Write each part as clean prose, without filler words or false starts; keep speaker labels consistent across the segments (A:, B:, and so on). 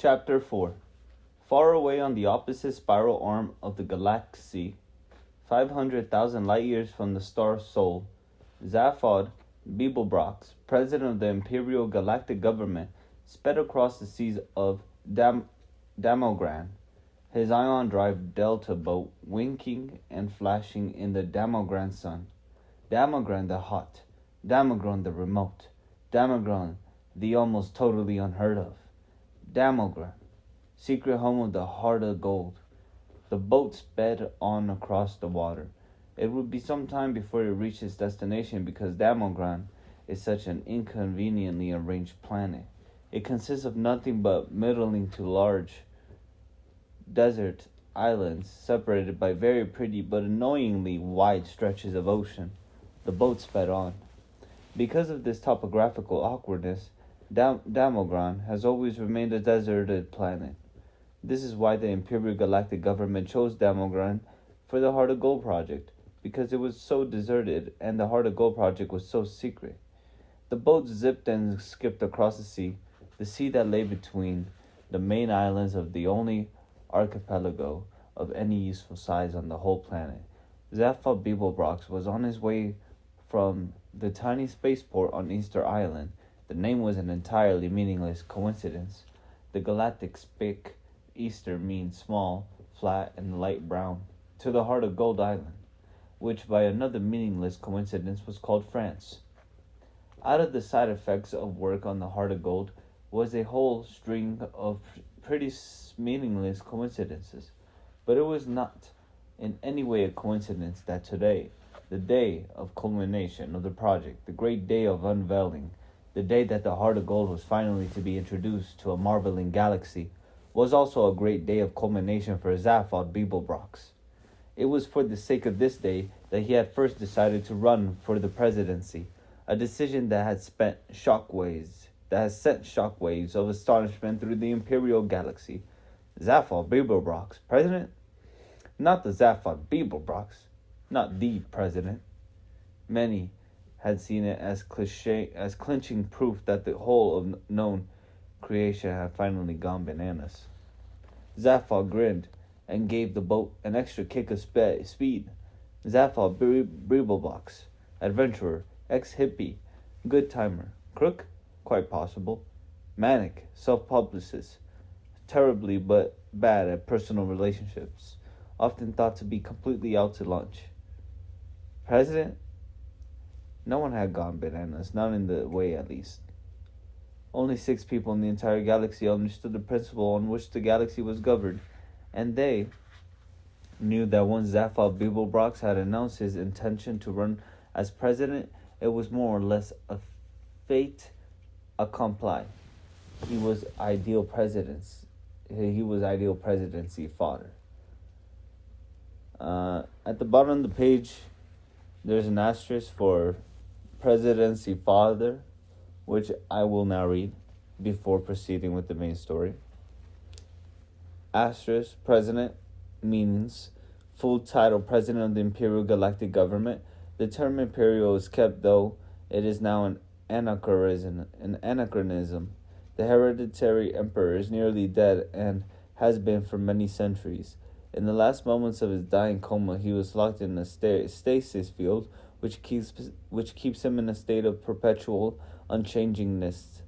A: Chapter 4. Far away on the opposite spiral arm of the galaxy, 500,000 light years from the star Sol, Zaphod Beeblebrox, president of the Imperial Galactic Government, sped across the seas of Damogran, his ion drive delta boat winking and flashing in the Damogran sun. Damogran the hot, Damogran the remote, Damogran the almost totally unheard of. Damogran, secret home of the heart of gold. The boat sped on across the water. It would be some time before it reached its destination because Damogran is such an inconveniently arranged planet. It consists of nothing but middling to large desert islands separated by very pretty but annoyingly wide stretches of ocean. The boat sped on. Because of this topographical awkwardness, Damogran has always remained a deserted planet. This is why the Imperial Galactic Government chose Damogran for the Heart of Gold project, because it was so deserted and the Heart of Gold project was so secret. The boat zipped and skipped across the sea that lay between the main islands of the only archipelago of any useful size on the whole planet. Zaphod Beeblebrox was on his way from the tiny spaceport on Easter Island. The name was an entirely meaningless coincidence. The galactic spic Easter means small, flat, and light brown, to the Heart of Gold Island, which by another meaningless coincidence was called France. Out of the side effects of work on the Heart of Gold was a whole string of pretty meaningless coincidences, but it was not in any way a coincidence that today, the day of culmination of the project, the great day of unveiling, the day that the Heart of Gold was finally to be introduced to a marveling galaxy, was also a great day of culmination for Zaphod Beeblebrox. It was for the sake of this day that he had first decided to run for the presidency, a decision that has sent shockwaves of astonishment through the Imperial Galaxy. Zaphod Beeblebrox, president? Not the Zaphod Beeblebrox, not the president. Many had seen it as clinching proof that the whole of known creation had finally gone bananas. Zaphod grinned and gave the boat an extra kick of speed. Zaphod Beeblebrox, adventurer, ex-hippie, good timer, crook, quite possible, manic, self-publicist, terribly but bad at personal relationships, often thought to be completely out to lunch. President? No one had gone bananas, not in the way at least. Only 6 people in the entire galaxy understood the principle on which the galaxy was governed, and they knew that once Zaphod Beeblebrox had announced his intention to run as president, it was more or less a fait accompli. He was ideal presidency fodder. At the bottom of the page, there's an asterisk for presidency fodder, which I will now read before proceeding with the main story. Asterisk, president means full title president of the Imperial Galactic Government. The term imperial is kept, though it is now an anachronism. The hereditary emperor is nearly dead and has been for many centuries. In the last moments of his dying coma, he was locked in a stasis field, which keeps him in a state of perpetual unchangingness.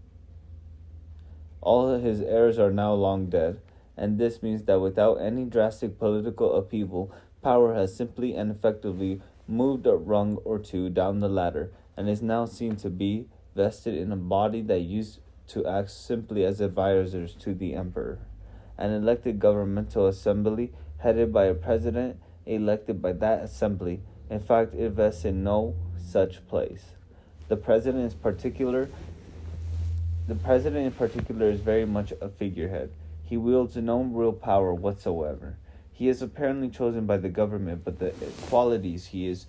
A: All his heirs are now long dead, and this means that without any drastic political upheaval, power has simply and effectively moved a rung or two down the ladder, and is now seen to be vested in a body that used to act simply as advisors to the emperor, an elected governmental assembly headed by a president elected by that assembly. In fact, it vests in no such place. The president in particular is very much a figurehead. He wields no real power whatsoever. He is apparently chosen by the government, but the qualities he is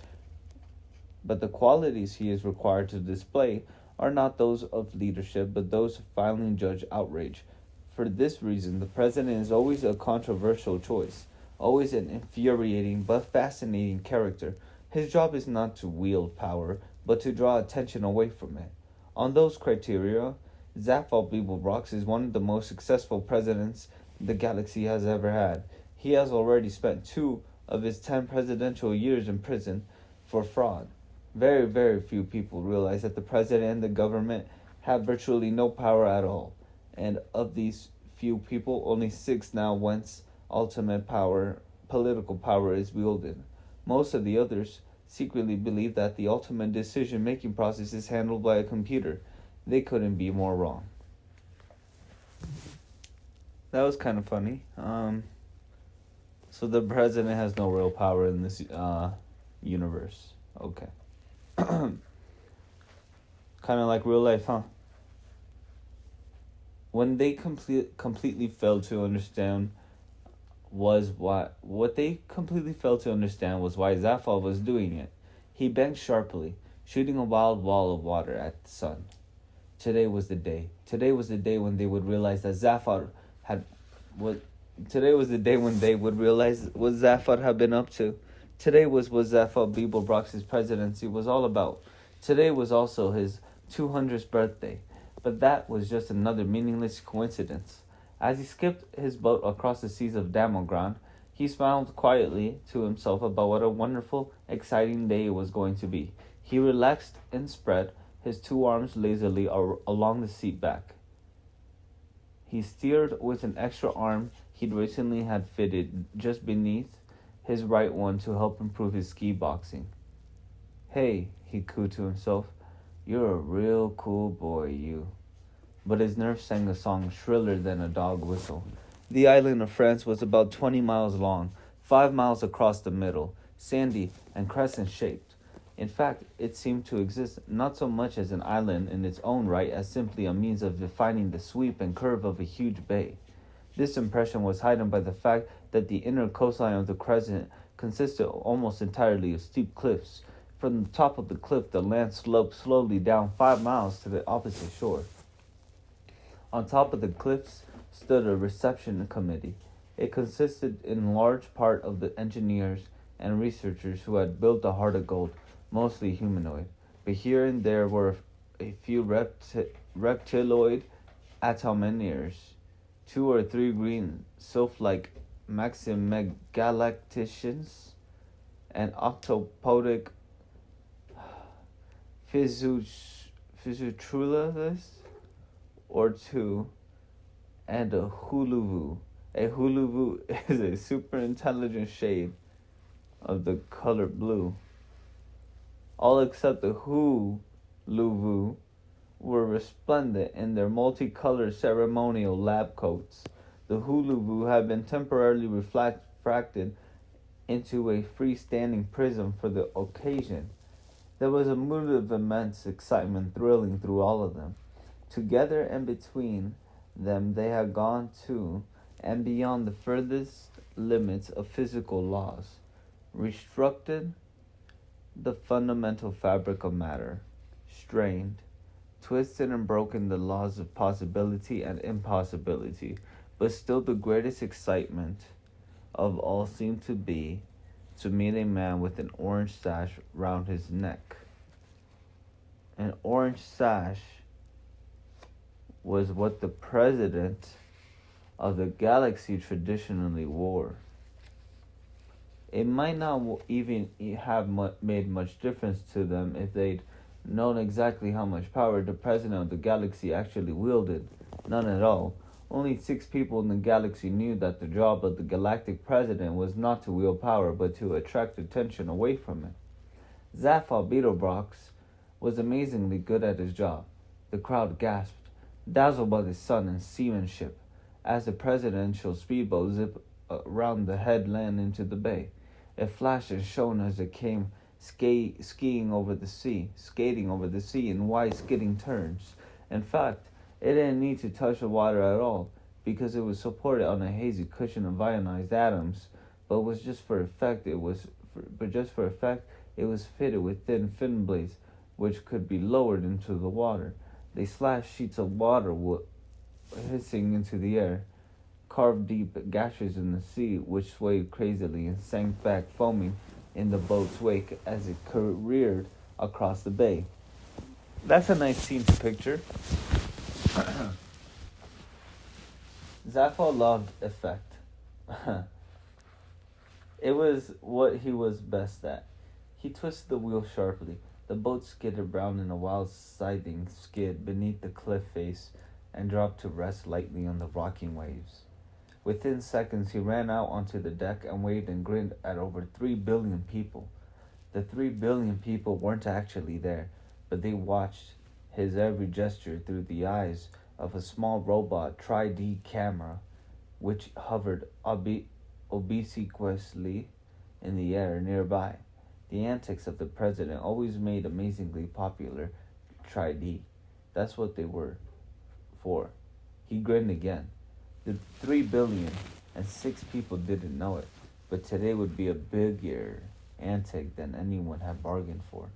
A: required to display are not those of leadership, but those of finally judge outrage. For this reason, the president is always a controversial choice, always an infuriating but fascinating character. His job is not to wield power, but to draw attention away from it. On those criteria, Zaphod Beeblebrox is one of the most successful presidents the galaxy has ever had. He has already spent 2 of his 10 presidential years in prison for fraud. Very, very few people realize that the president and the government have virtually no power at all. And of these few people, only 6 now whence ultimate power, political power, is wielded. Most of the others secretly believe that the ultimate decision-making process is handled by a computer. They couldn't be more wrong. That was kind of funny. So the president has no real power in this universe. Okay. Kind of like real life, huh? When they completely failed to understand what they completely failed to understand was why Zaphod was doing it. He banged sharply, shooting a wild wall of water at the sun. Today was the day. Today was the day when they would realize that Zaphod had what. Today was the day when they would realize what Zaphod had been up to. Today was what Zaphod Beeblebrox's presidency was all about. Today was also his 200th birthday, but that was just another meaningless coincidence. As he skipped his boat across the seas of Damogran, he smiled quietly to himself about what a wonderful, exciting day it was going to be. He relaxed and spread his 2 arms lazily along the seat back. He steered with an extra arm he'd recently had fitted just beneath his right one to help improve his ski boxing. "Hey," he cooed to himself, "you're a real cool boy, you." But his nerves sang a song shriller than a dog whistle. The island of France was about 20 miles long, 5 miles across the middle, sandy and crescent-shaped. In fact, it seemed to exist not so much as an island in its own right as simply a means of defining the sweep and curve of a huge bay. This impression was heightened by the fact that the inner coastline of the crescent consisted almost entirely of steep cliffs. From the top of the cliff, the land sloped slowly down 5 miles to the opposite shore. On top of the cliffs stood a reception committee. It consisted in large part of the engineers and researchers who had built the Heart of Gold, mostly humanoid, but here and there were a few reptiloid atomineers, 2 or 3 green sylph-like maximegalacticians, and octopodic physiotrulists or 2, and a huluvu. A huluvu is a super intelligent shade of the color blue. All except the huluvu were resplendent in their multicolored ceremonial lab coats. The huluvu had been temporarily refracted into a freestanding prism for the occasion. There was a mood of immense excitement thrilling through all of them. Together and between them they had gone to and beyond the furthest limits of physical laws, restructured the fundamental fabric of matter, strained, twisted and broken the laws of possibility and impossibility, but still the greatest excitement of all seemed to be to meet a man with an orange sash round his neck. An orange sash was what the president of the galaxy traditionally wore. It might not even have made much difference to them if they'd known exactly how much power the president of the galaxy actually wielded. None at all. Only 6 people in the galaxy knew that the job of the galactic president was not to wield power, but to attract attention away from it. Zaphod Beeblebrox was amazingly good at his job. The crowd gasped, dazzled by the sun and seamanship, as the presidential speedboat zipped around the headland into the bay. It flashed and shone as it came skating over the sea in wide skidding turns. In fact, it didn't need to touch the water at all, because it was supported on a hazy cushion of ionized atoms. But just for effect, it was fitted with thin fin blades, which could be lowered into the water. They slashed sheets of water hissing into the air, carved deep gashes in the sea, which swayed crazily and sank back foaming in the boat's wake as it careered across the bay. That's a nice scene to picture. Zaphod loved effect. It was what he was best at. He twisted the wheel sharply. The boat skidded round in a wild scything skid beneath the cliff face and dropped to rest lightly on the rocking waves. Within seconds, he ran out onto the deck and waved and grinned at over 3 billion people. The 3 billion people weren't actually there, but they watched his every gesture through the eyes of a small robot tri-D camera, which hovered obsequiously in the air nearby. The antics of the president always made amazingly popular tri-D. That's what they were for. He grinned again. The 3,000,000,006 people didn't know it, but today would be a bigger antic than anyone had bargained for.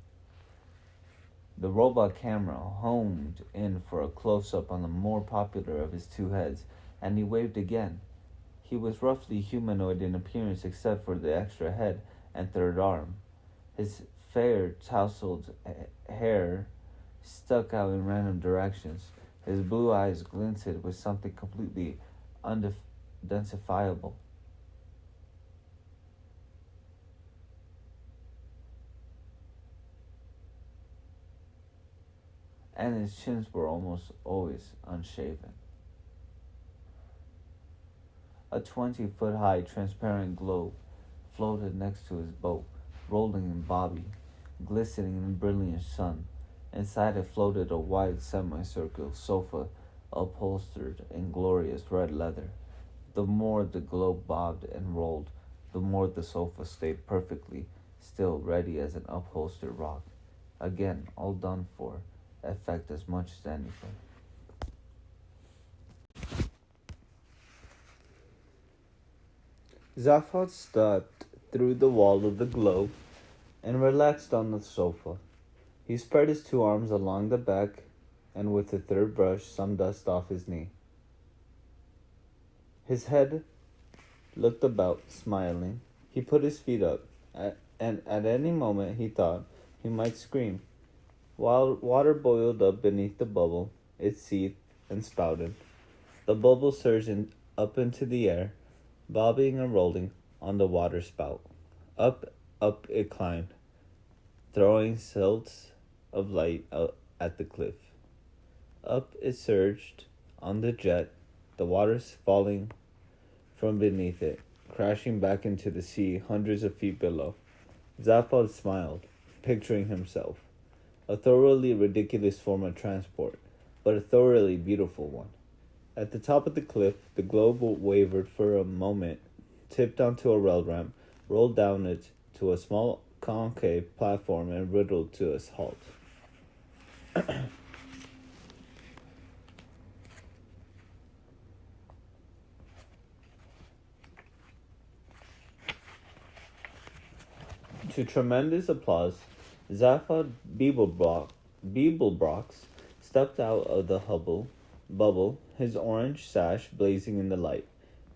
A: The robot camera homed in for a close-up on the more popular of his 2 heads, and he waved again. He was roughly humanoid in appearance except for the extra head and 3rd arm. His fair, tousled hair stuck out in random directions. His blue eyes glinted with something completely unidentifiable. And his chins were almost always unshaven. A 20-foot-high transparent globe floated next to his boat, rolling and bobbing, glistening in the brilliant sun. Inside it floated a wide semicircular sofa upholstered in glorious red leather. The more the globe bobbed and rolled, the more the sofa stayed perfectly still, ready as an upholstered rock. Again, all done for effect as much as anything. Zaphod stepped through the wall of the globe and relaxed on the sofa. He spread his 2 arms along the back and with the 3rd brushed some dust off his knee. His head looked about, smiling. He put his feet up, and at any moment he thought he might scream. While water boiled up beneath the bubble, it seethed and spouted. The bubble surged up into the air, bobbing and rolling on the water spout. Up it climbed, throwing silts of light out at the cliff. Up it surged on the jet, the waters falling from beneath it, crashing back into the sea hundreds of feet below. Zaphod smiled, picturing himself. A thoroughly ridiculous form of transport, but a thoroughly beautiful one. At the top of the cliff, the globe wavered for a moment, tipped onto a rail ramp, rolled down it to a small concave platform, and riddled to a halt. To tremendous applause, Zaphod Beeblebrox stepped out of the bubble, his orange sash blazing in the light.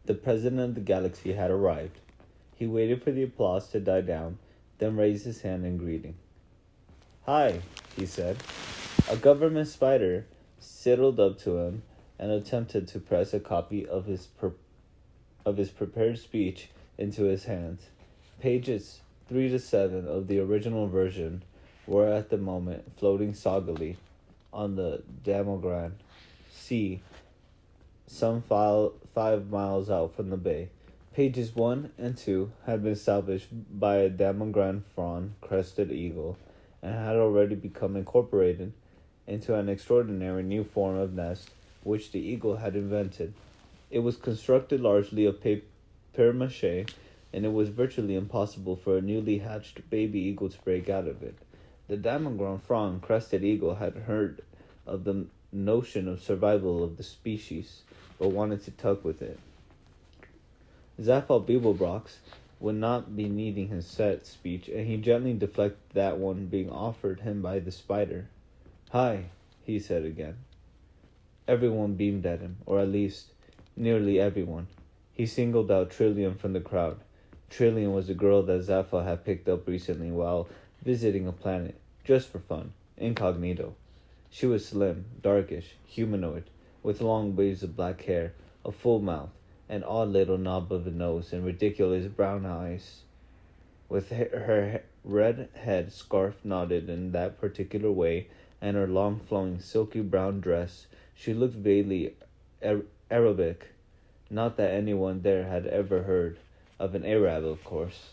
A: The president of the galaxy had arrived. He waited for the applause to die down, then raised his hand in greeting. "Hi," he said. A government spider sidled up to him and attempted to press a copy of his prepared speech into his hands. Pages 3 to 7 of the original version were at the moment floating soggily on the Damogran Sea, some 5 miles out from the bay. Pages 1 and 2 had been salvaged by a Damogran fawn-crested eagle and had already become incorporated into an extraordinary new form of nest which the eagle had invented. It was constructed largely of papier-mâché, and it was virtually impossible for a newly hatched baby eagle to break out of it. The Damogran fawn-crested eagle had heard of the notion of survival of the species, but wanted to tuck with it. Zaphod Beeblebrox would not be needing his set speech, and he gently deflected that one being offered him by the spider. "Hi," he said again. Everyone beamed at him, or at least nearly everyone. He singled out Trillium from the crowd. Trillium was a girl that Zaphod had picked up recently while visiting a planet, just for fun, incognito. She was slim, darkish, humanoid, with long waves of black hair, a full mouth, an odd little knob of a nose, and ridiculous brown eyes. With her red head scarf knotted in that particular way, and her long flowing silky brown dress, she looked vaguely Arabic. Not that anyone there had ever heard of an Arab, of course.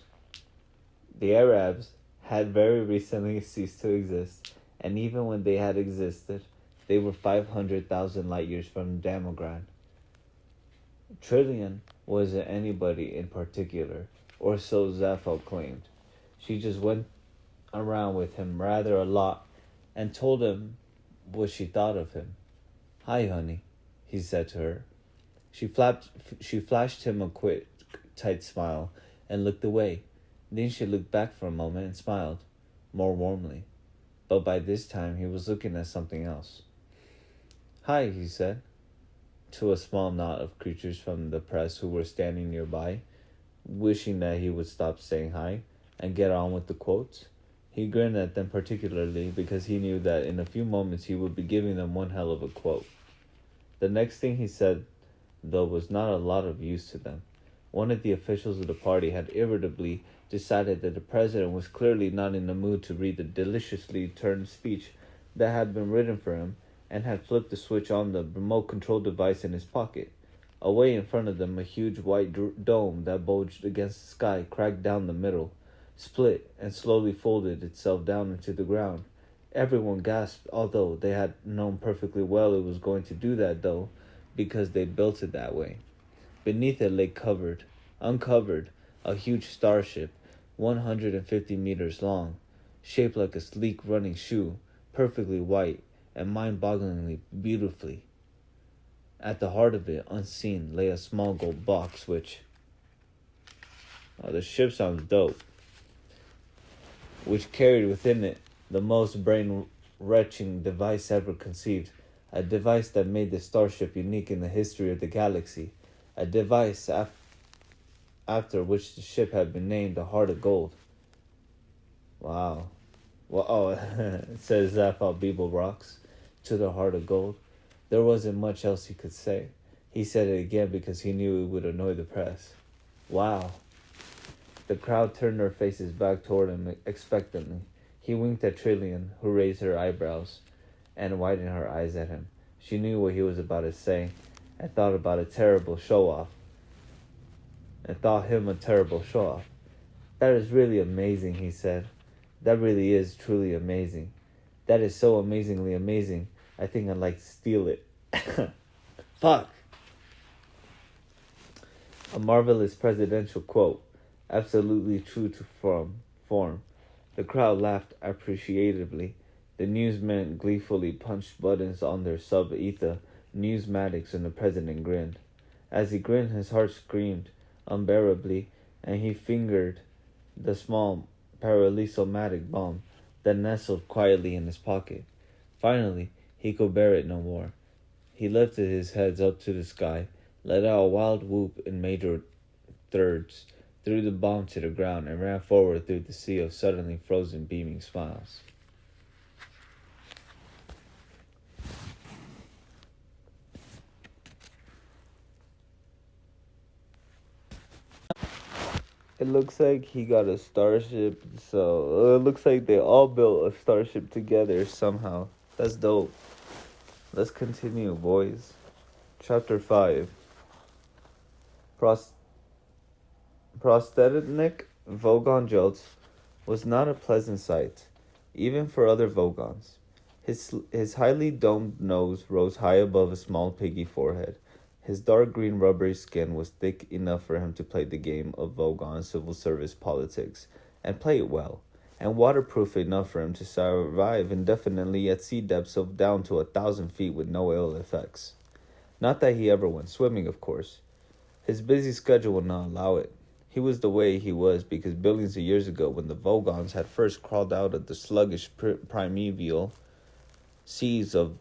A: The Arabs had very recently ceased to exist, and even when they had existed, they were 500,000 light years from Damogran. Trillian wasn't anybody in particular, or so Zaphod claimed. She just went around with him rather a lot and told him what she thought of him. "Hi, honey," he said to her. She flashed him a quick, tight smile and looked away. Then she looked back for a moment and smiled, more warmly. But by this time he was looking at something else. "Hi," he said, to a small knot of creatures from the press who were standing nearby, wishing that he would stop saying hi and get on with the quotes. He grinned at them particularly because he knew that in a few moments he would be giving them one hell of a quote. The next thing he said, though, was not a lot of use to them. One of the officials of the party had irritably decided that the president was clearly not in the mood to read the deliciously turned speech that had been written for him, and had flipped the switch on the remote control device in his pocket. Away in front of them, a huge white dome that bulged against the sky cracked down the middle, split, and slowly folded itself down into the ground. Everyone gasped, although they had known perfectly well it was going to do that, though, because they built it that way. Beneath it lay uncovered, a huge starship, 150 meters long, shaped like a sleek running shoe, perfectly white, and mind-bogglingly beautifully. At the heart of it, unseen, lay a small gold box which... Oh, the ship sounds dope. Which carried within it the most brain-wrenching device ever conceived. A device that made the starship unique in the history of the galaxy. A device after which the ship had been named the Heart of Gold. Wow. Well, says Zaphod Beeblebrox, to the Heart of Gold. There wasn't much else he could say. He said it again because he knew it would annoy the press. Wow. The crowd turned their faces back toward him expectantly. He winked at Trillian, who raised her eyebrows and widened her eyes at him. She knew what he was about to say, and thought about a terrible show-off. "That is really amazing," he said. "That really is truly amazing. That is so amazingly amazing, I think I'd like to steal it." Fuck! A marvelous presidential quote, absolutely true to form. The crowd laughed appreciatively. The newsmen gleefully punched buttons on their sub-ether newsmatics, and the president grinned. As he grinned, his heart screamed unbearably, and he fingered the small paralysomatic bomb that nestled quietly in his pocket. Finally, he could bear it no more. He lifted his head up to the sky, let out a wild whoop in major thirds, threw the bomb to the ground, and ran forward through the sea of suddenly frozen, beaming smiles. It looks like he got a starship, so it looks like they all built a starship together somehow. That's dope. Let's continue, boys. Chapter 5. Prosthetic Vogon Jolts was not a pleasant sight, even for other Vogons. His highly domed nose rose high above a small piggy forehead. His dark green rubbery skin was thick enough for him to play the game of Vogon civil service politics, and play it well, and waterproof enough for him to survive indefinitely at sea depths of down to 1,000 feet with no ill effects. Not that he ever went swimming, of course. His busy schedule would not allow it. He was the way he was because billions of years ago, when the Vogons had first crawled out of the sluggish primeval seas of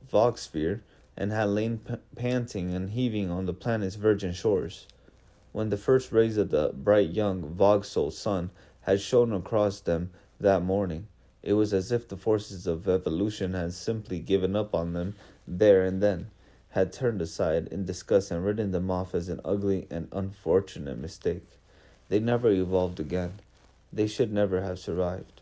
A: Vogsphere, and had lain panting and heaving on the planet's virgin shores. When the first rays of the bright young Vogsol sun had shone across them that morning, it was as if the forces of evolution had simply given up on them there and then, had turned aside in disgust and written them off as an ugly and unfortunate mistake. They never evolved again. They should never have survived.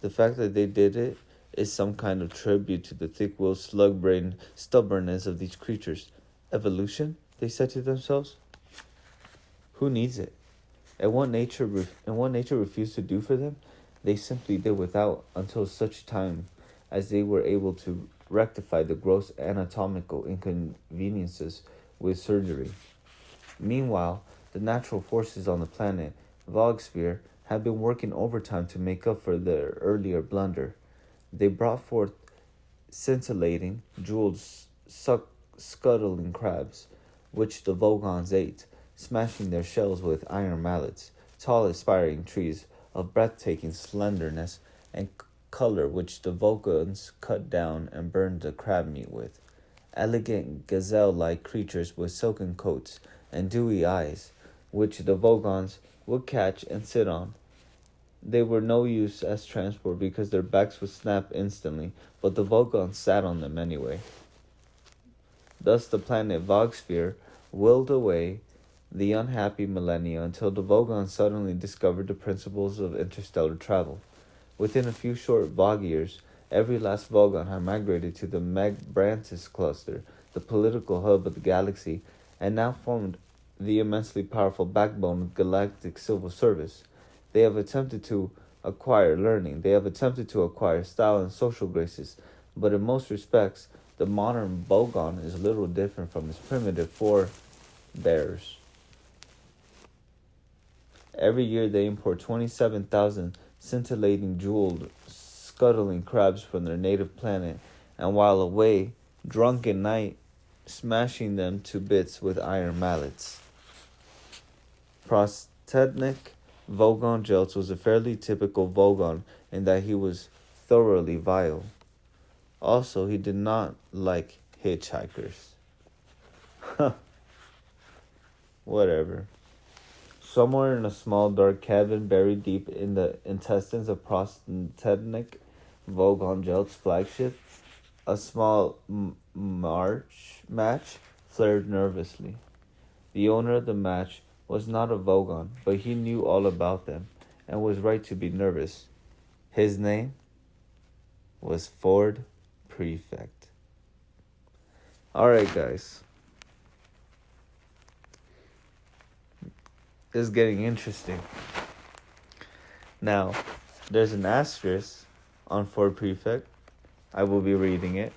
A: The fact that they did it is some kind of tribute to the thick-willed, slug-brained stubbornness of these creatures. Evolution, they said to themselves. Who needs it? And what nature refused to do for them, they simply did without until such time as they were able to rectify the gross anatomical inconveniences with surgery. Meanwhile, the natural forces on the planet Vogsphere had been working overtime to make up for their earlier blunder. They brought forth scintillating, jeweled, scuttling crabs, which the Vogons ate, smashing their shells with iron mallets, tall aspiring trees of breathtaking slenderness and color which the Vogons cut down and burned the crab meat with. Elegant gazelle-like creatures with silken coats and dewy eyes, which the Vogons would catch and sit on. They were no use as transport because their backs would snap instantly, but the Vogons sat on them anyway. Thus the planet Vogsphere willed away the unhappy millennia until the Vogons suddenly discovered the principles of interstellar travel. Within a few short Vog years, every last Vogon had migrated to the Meg-Brantis cluster, the political hub of the galaxy, and now formed the immensely powerful backbone of galactic civil service. They have attempted to acquire learning, they have attempted to acquire style and social graces, but in most respects, the modern Vogon is little different from its primitive forebears. Every year they import 27,000 scintillating, jeweled, scuttling crabs from their native planet, and while away, drunk at night, smashing them to bits with iron mallets. Prostetnik Vogon Jeltz was a fairly typical Vogon in that he was thoroughly vile. Also, he did not like hitchhikers. Whatever. Somewhere in a small dark cabin buried deep in the intestines of Prostetnik Vogon Jeltz's flagship, a small match flared nervously. The owner of the match was not a Vogon, but he knew all about them, and was right to be nervous. His name was Ford Prefect. Alright, guys. It's getting interesting. Now, there's an asterisk on Ford Prefect. I will be reading it.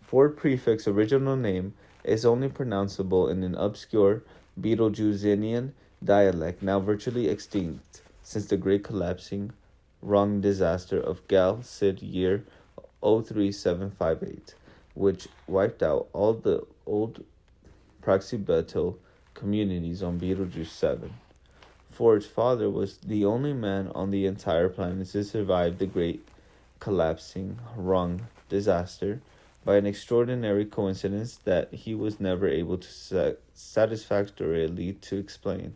A: Ford Prefect's original name is only pronounceable in an obscure Betelgeusian dialect now virtually extinct since the great collapsing rung disaster of Gal Cid year 03758, which wiped out all the old Praxi-Betel communities on Betelgeuse 7. Ford's father was the only man on the entire planet to survive the great collapsing rung disaster, by an extraordinary coincidence that he was never able to satisfactorily to explain.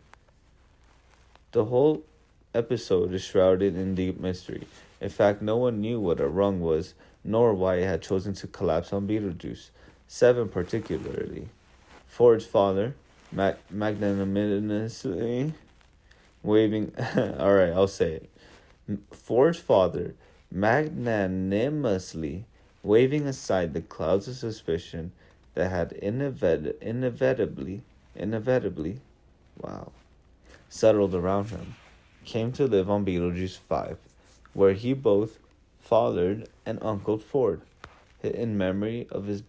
A: The whole episode is shrouded in deep mystery. In fact, no one knew what a rung was, nor why it had chosen to collapse on Betelgeuse 7 particularly. Ford's father, magnanimously waving... Alright, I'll say it. Ford's father, magnanimously waving aside the clouds of suspicion that had inevitably settled around him, came to live on Betelgeuse 5, where he both fathered and uncled Ford. In memory of his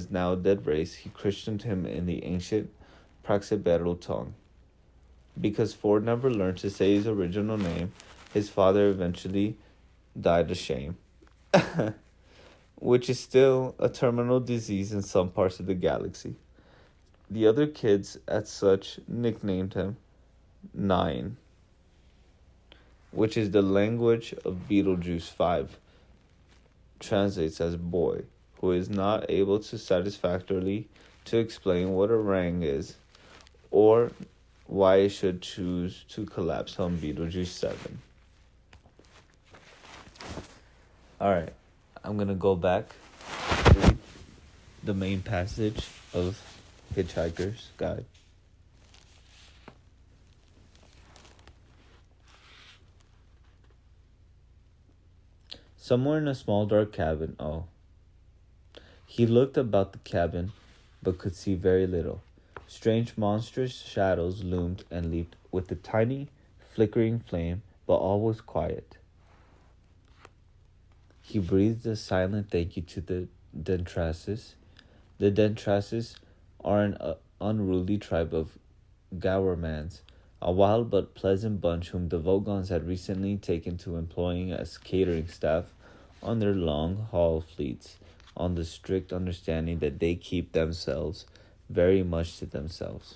A: now dead race, he christened him in the ancient Praxi-Betel tongue. Because Ford never learned to say his original name, his father eventually died of shame. Which is still a terminal disease in some parts of the galaxy. The other kids, as such, nicknamed him Nine, which is the language of Betelgeuse 5, translates as boy, who is not able to satisfactorily to explain what a rang is, or why it should choose to collapse on Betelgeuse 7. Alright. I'm going to go back to the main passage of Hitchhiker's Guide. Somewhere in a small dark cabin, he looked about the cabin, but could see very little. Strange monstrous shadows loomed and leaped with a tiny, flickering flame, but all was quiet. He breathed a silent thank you to the Dentrasis. The Dentrasis are an unruly tribe of Gowermans, a wild but pleasant bunch whom the Vogons had recently taken to employing as catering staff on their long-haul fleets, on the strict understanding that they keep themselves very much to themselves.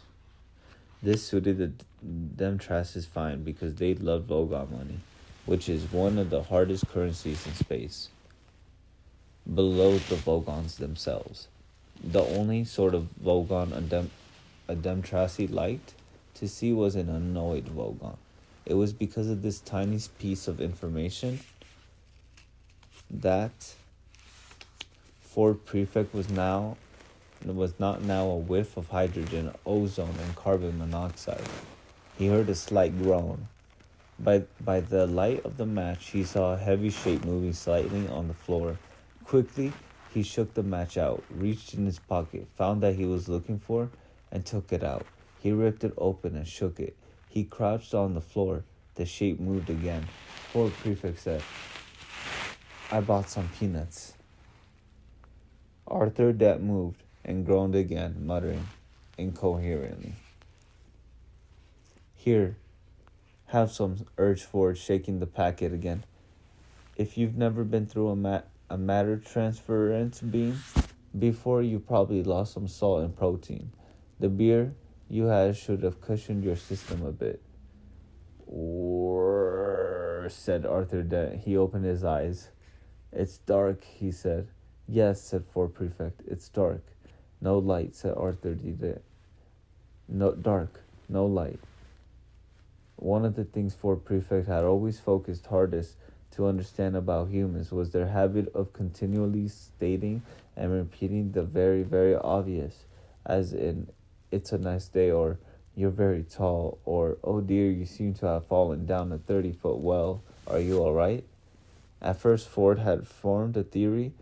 A: This suited the Dentrasis fine because they loved Vogon money, which is one of the hardest currencies in space, below the Vogons themselves. The only sort of Vogon a Dentrasi liked to see was an annoyed Vogon. It was because of this tiny piece of information that Ford Prefect was not now a whiff of hydrogen, ozone, and carbon monoxide. He heard a slight groan. By the light of the match, he saw a heavy shape moving slightly on the floor. Quickly, he shook the match out, reached in his pocket, found that he was looking for, and took it out. He ripped it open and shook it. He crouched on the floor. The shape moved again. Ford Prefect said, "I bought some peanuts." Arthur Dent moved and groaned again, muttering incoherently. "Here, have some," urged Ford, shaking the packet again. "If you've never been through a matter transference beam before, you probably lost some salt and protein. The beer you had should have cushioned your system a bit." Said Arthur Dent. He opened his eyes. "It's dark," he said. "Yes," said Ford Prefect. "It's dark." "No light," said Arthur Dent. "No dark, no light." One of the things Ford Prefect had always focused hardest to understand about humans was their habit of continually stating and repeating the very, very obvious, as in, "It's a nice day," or "You're very tall," or "Oh dear, you seem to have fallen down a 30-foot well. Are you all right?" At first, Ford had formed a theory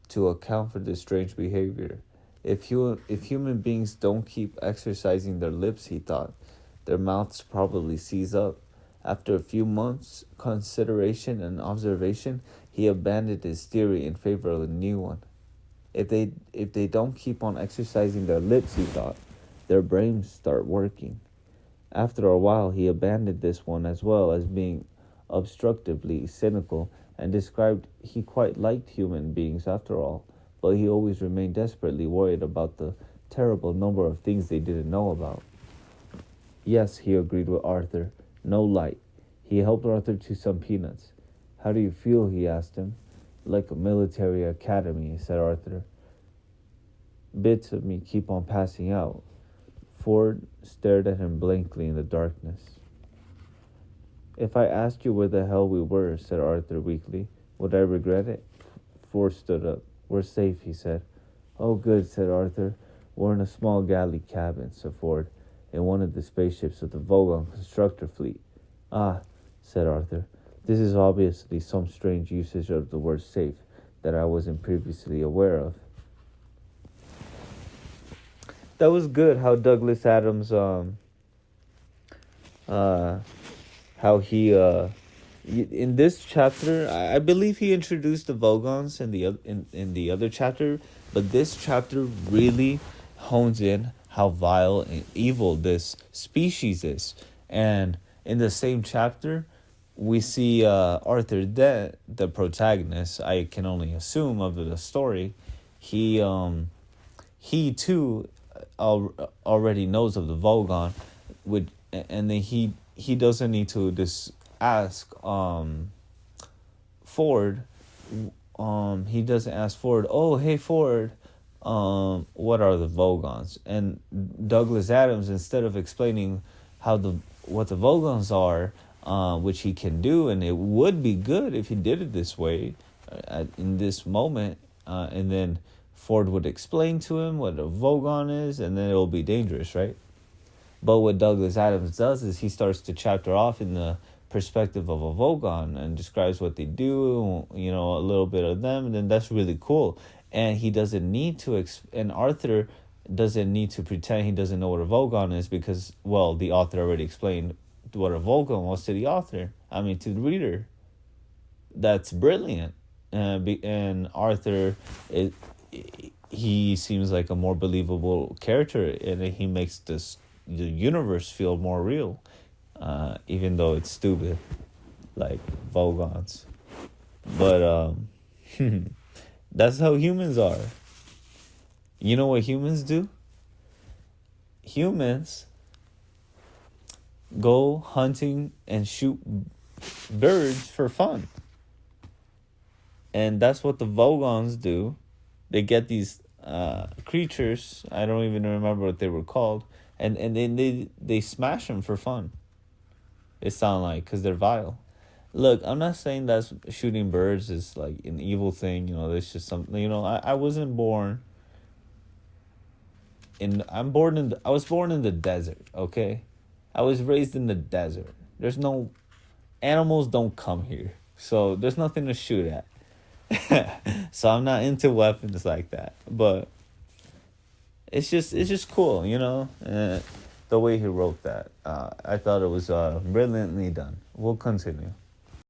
A: to account for this strange behavior. If human beings don't keep exercising their lips, he thought, their mouths probably seize up. After a few months' consideration and observation, he abandoned his theory in favor of a new one. If they don't keep on exercising their lips, he thought, their brains start working. After a while, he abandoned this one as well, as being obstructively cynical, and described he quite liked human beings after all, but he always remained desperately worried about the terrible number of things they didn't know about. Yes, he agreed with Arthur. No light. He helped Arthur to some peanuts. "How do you feel?" he asked him. "Like a military academy," said Arthur. "Bits of me keep on passing out." Ford stared at him blankly in the darkness. "If I asked you where the hell we were," said Arthur weakly, "would I regret it?" Ford stood up. "We're safe," he said. "Oh, good," said Arthur. "We're in a small galley cabin," said Ford, "in one of the spaceships of the Vogon constructor fleet." "Ah," said Arthur. "This is obviously some strange usage of the word safe that I wasn't previously aware of." That was good how Douglas Adams how he in this chapter, I believe he introduced the Vogons in the other chapter, but this chapter really hones in how vile and evil this species is. And in the same chapter, we see Arthur Dent, the protagonist, I can only assume, of the story. He too already knows of the Vogon, and then he doesn't need to just ask Ford. He doesn't ask Ford, "Oh, hey Ford, what are the Vogons?" And Douglas Adams, instead of explaining what the Vogons are, which he can do, and it would be good if he did it this way, in this moment, and then Ford would explain to him what a Vogon is, and then it'll be dangerous, right? But what Douglas Adams does is he starts to chapter off in the perspective of a Vogon and describes what they do, a little bit of them, and then that's really cool. And he doesn't need to, and Arthur doesn't need to pretend he doesn't know what a Vogon is because, well, the author already explained what a Vogon was to the author. To the reader. That's brilliant. And Arthur, he seems like a more believable character, and he makes the universe feel more real, even though it's stupid, like Vogons. But that's how humans are. You know what humans do? Humans go hunting and shoot birds for fun. And that's what the Vogons do. They get these creatures, I don't even remember what they were called, and then they smash them for fun. It sounds like, because they're vile. Look, I'm not saying that shooting birds is like an evil thing. It's just something. I wasn't born. I was born in the desert. Okay, I was raised in the desert. There's no animals don't come here, so there's nothing to shoot at. So I'm not into weapons like that. But it's just cool, the way he wrote that. I thought it was brilliantly done. We'll continue.